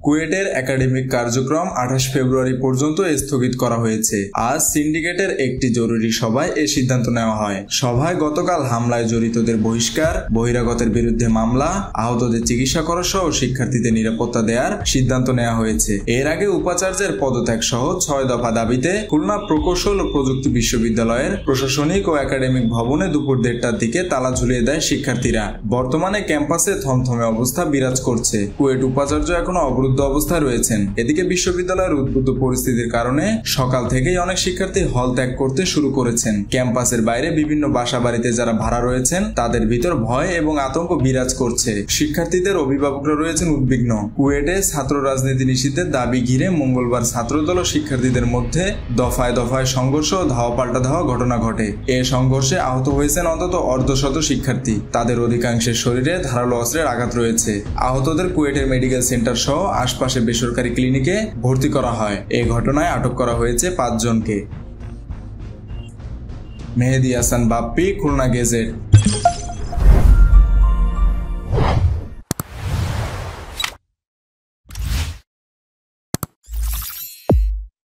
কুয়েটের academic কার্যক্রম 28 ফেব্রুয়ারি পর্যন্ত স্থগিত করা হয়েছে। আজ সিন্ডিকেটের একটি জরুরি সভায় এ সিদ্ধান্ত নেওয়া হয়। সভায় গতকাল হামলায় জড়িতদের বহিষ্কার, বহিরাগতের বিরুদ্ধে মামলা, আহতদের চিকিৎসা খরচ সহ শিক্ষার্থীদের নিরাপত্তা দেওয়ার সিদ্ধান্ত নেওয়া হয়েছে। এর আগে উপাচার্যের পদত্যাগ সহ 6 দফা দাবিতে খুলনা প্রকৌশল ও প্রযুক্তি বিশ্ববিদ্যালয়ের প্রশাসনিক ও একাডেমিক ভবনে দুপুর 1:30টার দিকে তালা ঝুলিয়ে দেয় শিক্ষার্থীরা। বর্তমানে ক্যাম্পাসে থমথমে অবস্থা বিরাজ করছে। কুয়েট উপাচার্য এখনো অবরুদ্ধ অবস্থায় রয়েছেন। এদিকে বিশ্ববিদ্যালয়ের উদ্ভূত পরিস্থিতির কারণে সকাল থেকেই অনেক শিক্ষার্থী হল ত্যাগ করতে শুরু করেছেন। ক্যাম্পাসের বাইরে বিভিন্ন বাসা বাড়িতে যারা ভাড়া রয়েছেন তাদের ভিতর ভয় এবং আতঙ্ক বিরাজ করছে। শিক্ষার্থীদের অভিভাবকরা রয়েছেন উদ্বিগ্ন। কুয়েটে ছাত্র রাজনীতি নিষিদ্ধের দাবি ঘিরে মঙ্গলবার ছাত্রদল ও শিক্ষার্থীদের মধ্যে দফায় দফায় সংঘর্ষ ও ধাওয়া পাল্টা ধাওয়া ঘটনা ঘটে। এ সংঘর্ষে আহত হয়েছেন অন্তত অর্ধশত শিক্ষার্থী। তাদের অধিকাংশের শরীরে ধারালো অস্ত্রের আঘাত রয়েছে। আহতদের কুয়েটের মেডিকেল সেন্টার সহ আশপাশে বেসরকারি ক্লিনিকে ভর্তি করা হয়। এই ঘটনায় আটক করা হয়েছে 5 জনকে। মেহেদী হাসান বাপ্পি, খুলনা গেজেট।